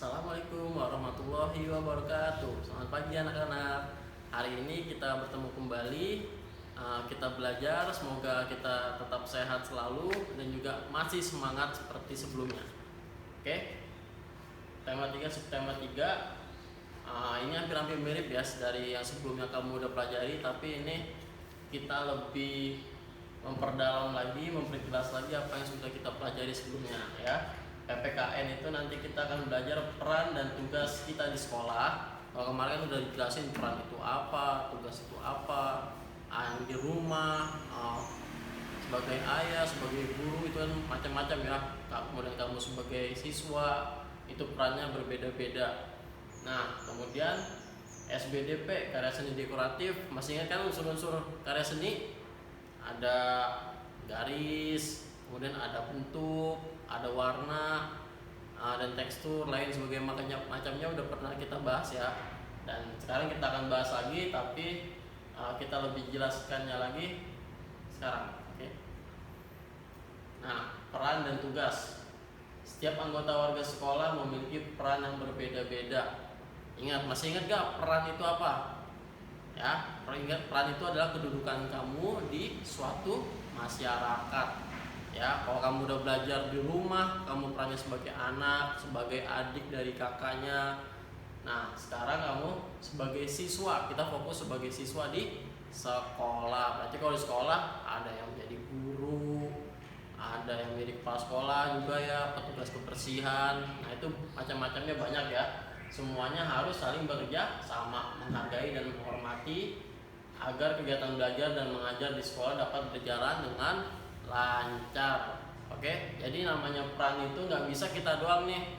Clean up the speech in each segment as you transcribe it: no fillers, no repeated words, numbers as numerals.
Assalamualaikum warahmatullahi wabarakatuh. Selamat pagi anak-anak. Hari ini kita bertemu kembali. Kita belajar. Semoga kita tetap sehat selalu dan juga masih semangat seperti sebelumnya. Oke. Tema 3, subtema 3. Ini hampir-hampir mirip ya dari yang sebelumnya kamu udah pelajari, tapi ini kita lebih memperdalam lagi, memperjelas lagi apa yang sudah kita pelajari sebelumnya ya. PPKN itu nanti kita akan belajar peran dan tugas kita di sekolah. Kalau kemarin kan udah dijelasin peran itu apa, tugas itu apa, yang di rumah, sebagai ayah, sebagai guru itu kan macam-macam ya. Kemudian kamu sebagai siswa itu perannya berbeda-beda. Nah, kemudian SBDP, karya seni dekoratif, masih ingat kan unsur-unsur karya seni? Ada garis, kemudian ada bentuk, ada warna, dan tekstur lain sebagainya macamnya udah pernah kita bahas ya. Dan sekarang kita akan bahas lagi, tapi kita lebih jelaskannya lagi sekarang. Oke. Nah, peran dan tugas. Setiap anggota warga sekolah memiliki peran yang berbeda-beda. Masih ingat gak peran itu apa? Ya, peran itu adalah kedudukan kamu di suatu masyarakat. Ya, kalau kamu udah belajar di rumah, kamu perannya sebagai anak, sebagai adik dari kakaknya. Nah, sekarang kamu sebagai siswa, kita fokus sebagai siswa di sekolah. Berarti kalau di sekolah ada yang menjadi guru, ada yang menjadi kepala sekolah juga ya, petugas kebersihan. Nah, itu macam-macamnya banyak ya. Semuanya harus saling bekerja sama, menghargai dan menghormati agar kegiatan belajar dan mengajar di sekolah dapat berjalan dengan lancar. Oke, jadi namanya peran itu nggak bisa kita doang nih.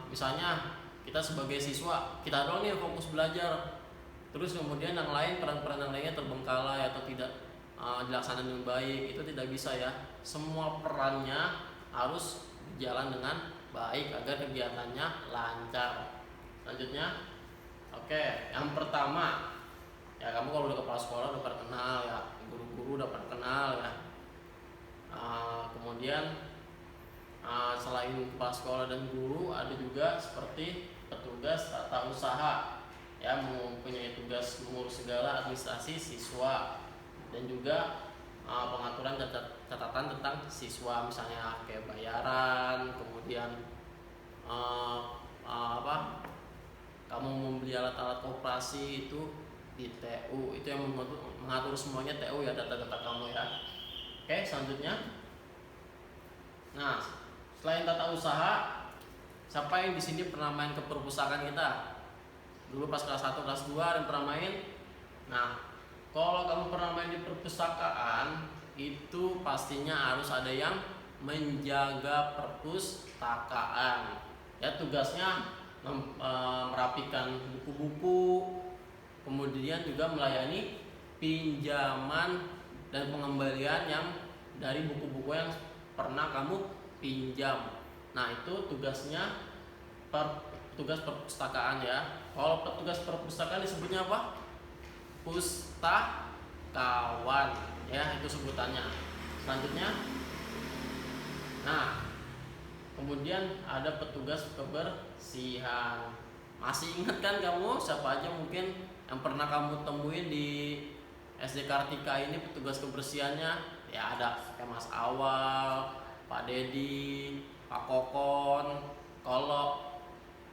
Misalnya kita sebagai siswa, kita doang nih fokus belajar. Terus kemudian yang lain, peran-peran yang lainnya terbengkalai atau tidak dilaksanakan dengan baik, itu tidak bisa ya. Semua perannya harus berjalan dengan baik agar kegiatannya lancar. Selanjutnya, oke, yang pertama ya, kamu kalau udah kepala sekolah udah pada kenal ya, guru-guru udah pada kenal ya. Kemudian selain kepala sekolah dan guru, ada juga seperti petugas tata usaha ya, mempunyai tugas mengurus segala administrasi siswa dan juga pengaturan catatan tentang siswa, misalnya kayak bayaran, kemudian kamu membeli alat-alat operasi itu di TU, itu yang mengatur semuanya TU ya, data-data kamu ya. Oke, selanjutnya. Nah, selain tata usaha, siapa yang di sini pernah main ke perpustakaan kita? Dulu pas kelas 1, kelas 2 dan pernah main? Nah, kalau kamu pernah main di perpustakaan, itu pastinya harus ada yang menjaga perpustakaan. Ya, tugasnya merapikan buku-buku, kemudian juga melayani pinjaman dan pengembalian yang dari buku-buku yang pernah kamu pinjam. Nah, itu tugasnya petugas perpustakaan ya. Kalau petugas perpustakaan disebutnya apa? Pustakawan ya, itu sebutannya. Selanjutnya, nah, kemudian ada petugas kebersihan. Masih ingat kan kamu siapa aja mungkin yang pernah kamu temuin di SD Kartika ini petugas kebersihannya? Ya, ada kayak Mas Awal, Pak Dedi, Pak Kokon. Kalau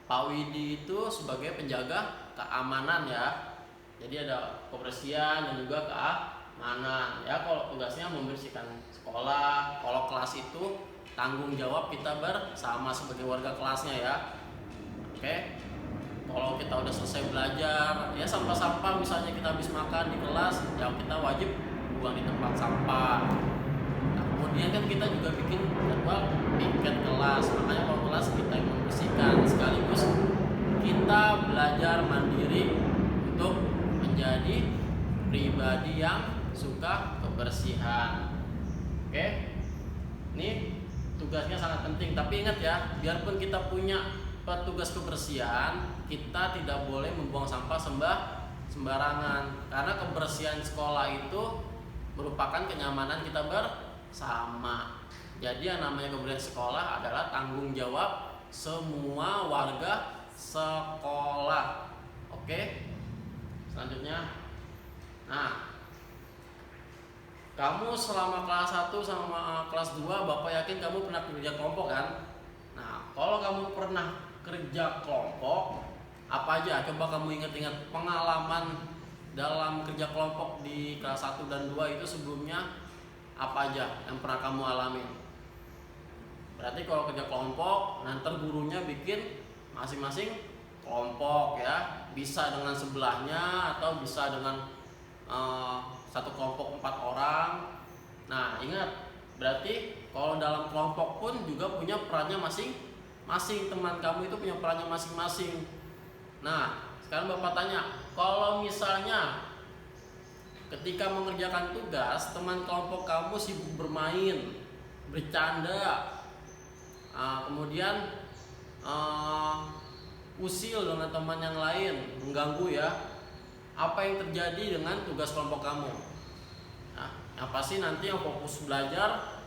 Pak Widi itu sebagai penjaga keamanan ya. Jadi ada kebersihan dan juga keamanan ya. Kalau tugasnya membersihkan sekolah, kalau kelas itu tanggung jawab kita bersama sebagai warga kelasnya ya. Oke. Kalau kita udah selesai belajar, ya sampah-sampah misalnya kita habis makan di kelas, ya kita wajib buang di tempat sampah. Nah, kemudian kan kita juga bikin jadwal piket kelas, makanya kalau kelas kita yang membersihkan, sekaligus kita belajar mandiri untuk menjadi pribadi yang suka kebersihan. Oke, ini tugasnya sangat penting. Tapi ingat ya, biarpun kita punya petugas kebersihan, kita tidak boleh membuang sampah sembarangan, karena kebersihan sekolah itu merupakan kenyamanan kita bersama. Jadi yang namanya kebersihan sekolah adalah tanggung jawab semua warga sekolah. Oke. Selanjutnya, nah, kamu selama kelas 1 sama kelas 2, Bapak yakin kamu pernah kerja kelompok kan? Nah, kalau kamu pernah kerja kelompok, apa aja? Coba kamu ingat-ingat pengalaman dalam kerja kelompok di kelas 1 dan 2 itu sebelumnya apa aja yang pernah kamu alami? Berarti kalau kerja kelompok, nanti gurunya bikin masing-masing kelompok ya, bisa dengan sebelahnya atau bisa dengan satu kelompok 4 orang. Nah, ingat, berarti kalau dalam kelompok pun juga punya perannya masing-masing. Teman kamu itu punya perannya masing-masing. Nah, sekarang Bapak tanya, kalau misalnya ketika mengerjakan tugas, teman kelompok kamu sibuk bermain, bercanda, kemudian usil dengan teman yang lain, mengganggu ya, apa yang terjadi dengan tugas kelompok kamu? Nah, yang pasti nanti yang fokus belajar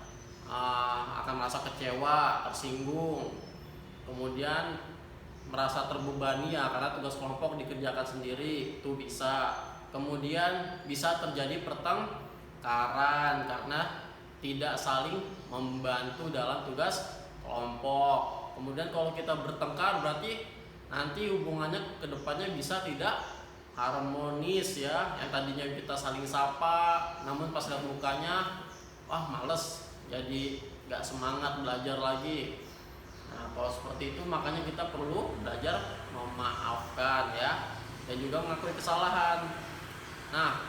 akan merasa kecewa, tersinggung, kemudian merasa terbebani ya karena tugas kelompok dikerjakan sendiri, itu bisa. Kemudian bisa terjadi pertengkaran karena tidak saling membantu dalam tugas kelompok. Kemudian kalau kita bertengkar berarti nanti hubungannya ke depannya bisa tidak harmonis ya. Yang tadinya kita saling sapa, namun pas lihat mukanya, wah males, jadi gak semangat belajar lagi. Nah, kalau seperti itu makanya kita perlu belajar memaafkan ya, dan juga mengakui kesalahan. Nah,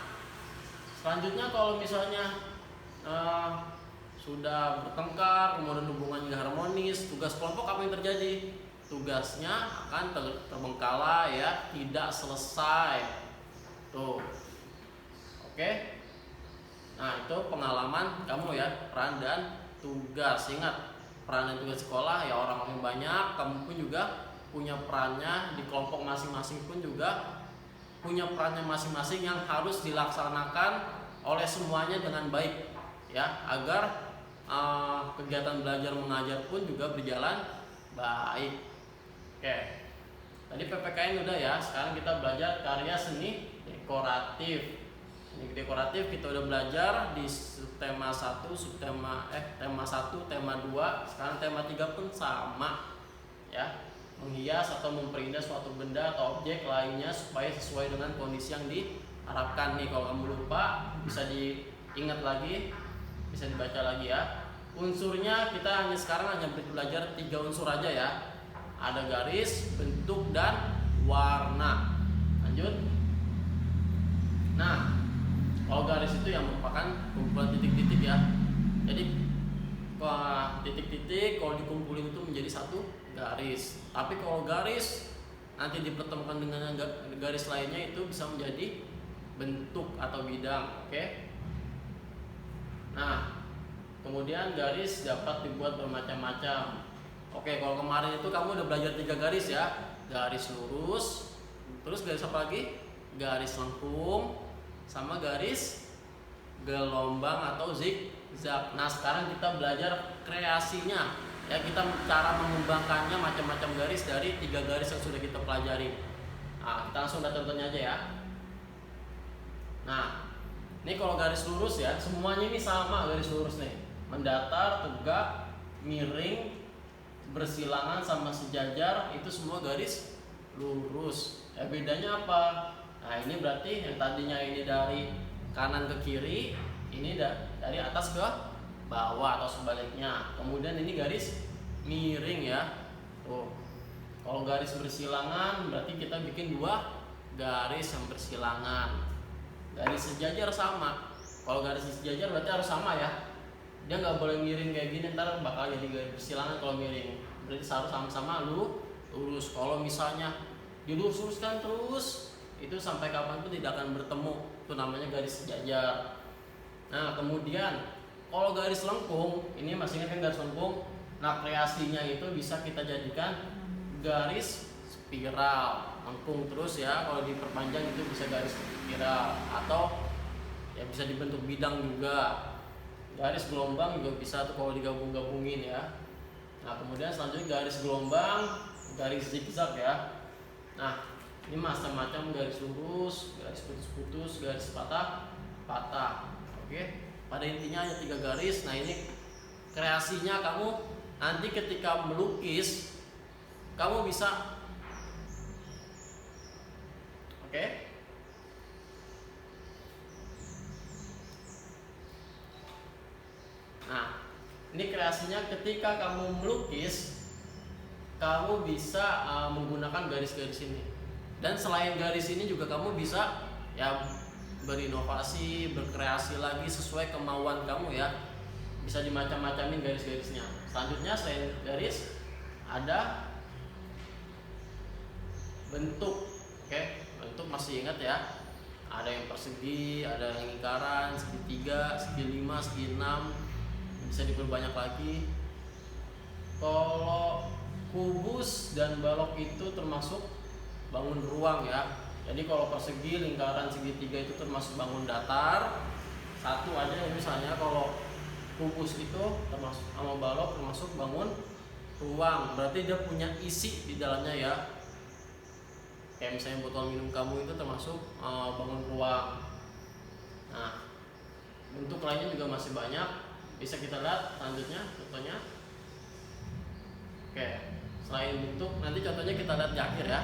selanjutnya kalau misalnya sudah bertengkar, kemudian hubungannya gak harmonis, tugas kelompok apa yang terjadi? Tugasnya akan terbengkalai ya, tidak selesai. Tuh. Oke. Nah, itu pengalaman kamu ya, peran dan tugas. Ingat, peran dan tugas sekolah ya, orang yang banyak, kamu pun juga punya perannya di kelompok masing-masing, pun juga punya perannya masing-masing yang harus dilaksanakan oleh semuanya dengan baik ya, agar kegiatan belajar mengajar pun juga berjalan baik. Oke, tadi PPKN udah ya, sekarang kita belajar karya seni dekoratif. Seni dekoratif kita udah belajar di tema 1, tema 1, tema 2, sekarang tema 3 pun sama ya, menghias atau memperindah suatu benda atau objek lainnya supaya sesuai dengan kondisi yang diharapkan. Nih, kalau kamu lupa bisa diingat lagi, bisa dibaca lagi ya. Unsurnya kita sekarang hanya belajar 3 unsur aja ya. Ada garis, bentuk, dan warna. Lanjut. Nah, kalau garis itu yang merupakan kumpulan titik-titik ya. Jadi titik-titik kalau dikumpulin itu menjadi satu garis. Tapi kalau garis nanti dipertemukan dengan garis lainnya itu bisa menjadi bentuk atau bidang. Oke. Nah, kemudian garis dapat dibuat bermacam-macam. Oke, kalau kemarin itu kamu udah belajar 3 garis ya. Garis lurus, terus garis apa lagi? Garis lengkung, sama garis gelombang atau zigzag. Nah, sekarang kita belajar kreasinya ya, kita cara mengembangkannya macam-macam garis dari 3 garis yang sudah kita pelajari. Nah, kita langsung lihat contohnya aja ya. Nah, ini kalau garis lurus ya, semuanya ini sama garis lurus nih. Mendatar, tegak, miring, bersilangan, sama sejajar, itu semua garis lurus. Ya, bedanya apa? Nah, ini berarti yang tadinya ini dari kanan ke kiri, ini dari atas ke bawah atau sebaliknya. Kemudian ini garis miring ya. Tuh. Kalau garis bersilangan berarti kita bikin 2 garis yang bersilangan. Garis sejajar sama. Kalau garis sejajar berarti harus sama ya. Dia nggak boleh miring kayak gini, ntar bakal jadi garis bersilangan kalau miring. Berarti harus sama-sama lurus. Kalau misalnya dilurus-luruskan terus, itu sampai kapanpun tidak akan bertemu. Itu namanya garis sejajar. Nah, kemudian kalau garis lengkung, ini masih ingat kan garis lengkung? Nah, kreasinya itu bisa kita jadikan garis spiral, lengkung terus ya. Kalau diperpanjang itu bisa garis spiral, atau ya bisa dibentuk bidang juga. Garis gelombang juga bisa tuh kalau digabung-gabungin ya. Nah kemudian selanjutnya garis gelombang, garis zigzag ya. Nah ini macam-macam garis lurus, garis putus-putus, garis patah. Oke, pada intinya hanya 3 garis. Nah ini kreasinya kamu nanti ketika melukis kamu bisa. Oke. Nah, ini kreasinya ketika kamu melukis, kamu bisa menggunakan garis-garis ini. Dan selain garis ini juga kamu bisa ya berinovasi, berkreasi lagi sesuai kemauan kamu ya. Bisa dimacam-macamin garis-garisnya. Selanjutnya selain garis ada bentuk. Oke, bentuk masih ingat ya. Ada yang persegi, ada yang lingkaran, segitiga, segi 5, segi 6. Bisa diperbanyak lagi. Kalau kubus dan balok itu termasuk bangun ruang ya. Jadi kalau persegi, lingkaran, segitiga itu termasuk bangun datar. Satu aja misalnya kalau kubus itu termasuk sama balok termasuk bangun ruang. Berarti dia punya isi di dalamnya ya. Kayak misalnya botol minum kamu itu termasuk bangun ruang. Nah, bentuk lainnya juga masih banyak. Bisa kita lihat selanjutnya contohnya. Oke, selain bentuk nanti contohnya kita lihat di akhir ya.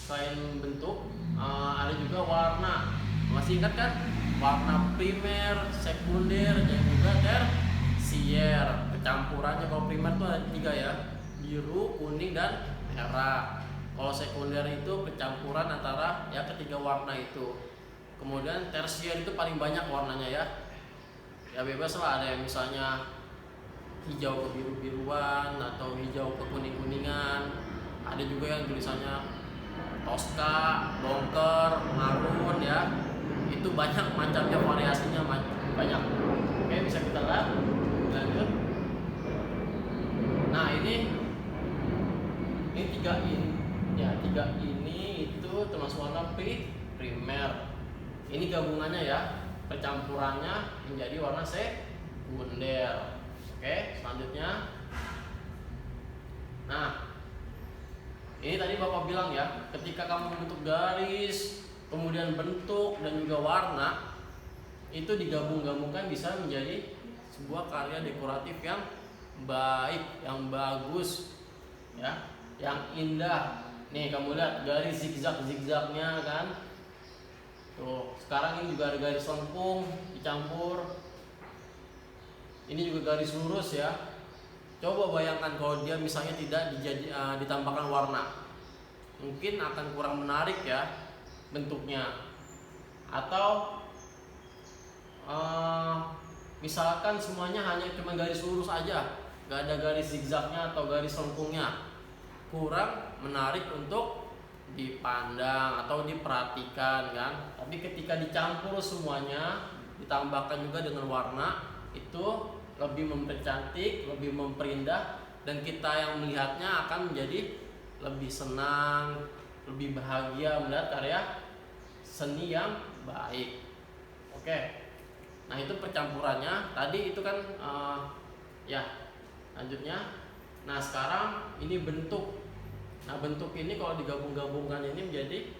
Selain bentuk ada juga warna. Masih ingat kan? Warna primer, sekunder, dan juga tersier. Kecampurannya kalau primer itu ada 3 ya. Biru, kuning, dan merah. Kalau sekunder itu kecampuran antara ya ketiga warna itu. Kemudian tersier itu paling banyak warnanya ya. Ya bebas lah, ada yang misalnya hijau ke biru-biruan atau hijau ke kuning-kuningan. Ada juga yang tulisannya toska, bongker, marun ya. Itu banyak macamnya, variasinya banyak. Oke, bisa kita lihat. Lanjut. Nah ini 3 ini ya, 3 ini itu termasuk warna primer. Ini gabungannya ya. Percampurannya menjadi warna sekunder. Oke, selanjutnya. Nah, ini tadi Bapak bilang ya, ketika kamu membentuk garis, kemudian bentuk dan juga warna, itu digabung-gabungkan bisa menjadi sebuah karya dekoratif yang baik, yang bagus, ya, yang indah. Nih kamu lihat garis zigzag-zigzagnya kan. Tuh, sekarang ini juga ada garis lengkung dicampur. Ini juga garis lurus ya. Coba bayangkan kalau dia misalnya tidak ditambahkan warna. Mungkin akan kurang menarik ya bentuknya. Atau misalkan semuanya hanya cuma garis lurus aja, gak ada garis zigzagnya atau garis lengkungnya. Kurang menarik untuk dipandang atau diperhatikan kan. Tapi ketika dicampur semuanya, ditambahkan juga dengan warna, itu lebih mempercantik, lebih memperindah, dan kita yang melihatnya akan menjadi lebih senang, lebih bahagia melihat karya seni yang baik. Oke, nah itu percampurannya. Tadi itu kan ya lanjutnya. Nah sekarang ini bentuk. Nah bentuk ini kalau digabung-gabungkan ini menjadi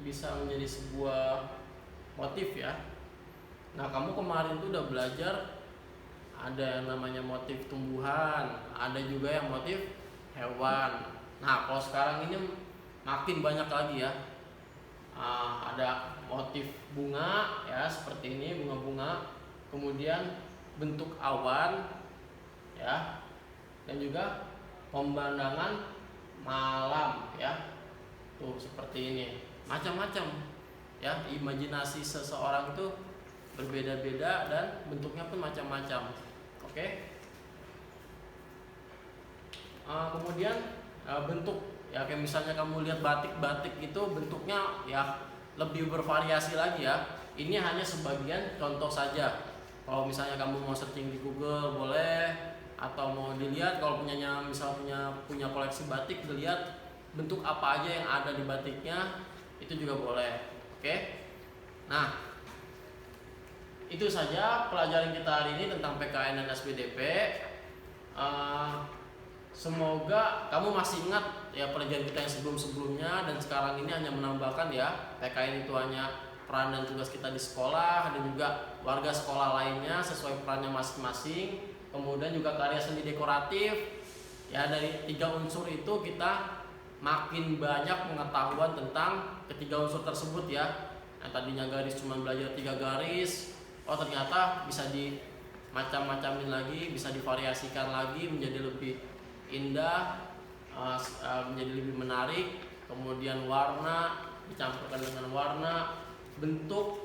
bisa menjadi sebuah motif ya. Nah kamu kemarin tuh udah belajar ada yang namanya motif tumbuhan, ada juga yang motif hewan. Nah kalau sekarang ini makin banyak lagi ya. Ada motif bunga ya, seperti ini bunga-bunga. Kemudian bentuk awan ya, dan juga pemandangan malam ya. Tuh seperti ini. Macam-macam ya, imajinasi seseorang itu berbeda-beda dan bentuknya pun macam-macam. Oke. Kemudian bentuk ya, kayak misalnya kamu lihat batik-batik itu bentuknya ya lebih bervariasi lagi ya. Ini hanya sebagian contoh saja. Kalau misalnya kamu mau searching di Google boleh, atau mau dilihat kalau punya koleksi batik, dilihat bentuk apa aja yang ada di batiknya, itu juga boleh. Oke. Nah, itu saja pelajaran kita hari ini tentang PKN dan SPDP. Semoga kamu masih ingat ya pelajaran kita yang sebelum-sebelumnya, dan sekarang ini hanya menambahkan ya PKN itu hanya peran dan tugas kita di sekolah, dan juga warga sekolah lainnya sesuai perannya masing-masing. Kemudian juga karya seni dekoratif ya, dari 3 unsur itu kita makin banyak pengetahuan tentang ketiga unsur tersebut ya. Yang tadinya garis cuma belajar 3 garis, oh ternyata bisa di macam-macamin lagi, bisa divariasikan lagi menjadi lebih indah, menjadi lebih menarik. Kemudian warna dicampurkan dengan warna, bentuk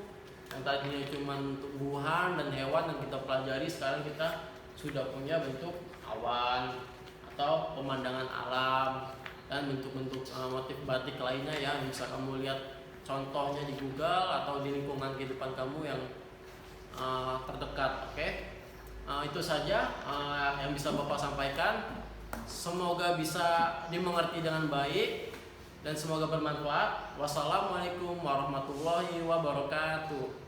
yang tadinya cuma tumbuhan dan hewan yang kita pelajari, sekarang kita sudah punya bentuk awan atau pemandangan alam dan bentuk-bentuk motif batik lainnya ya, yang bisa kamu lihat contohnya di Google atau di lingkungan kehidupan kamu yang terdekat. Oke. Itu saja yang bisa Bapak sampaikan. Semoga bisa dimengerti dengan baik dan semoga bermanfaat. Wassalamualaikum warahmatullahi wabarakatuh.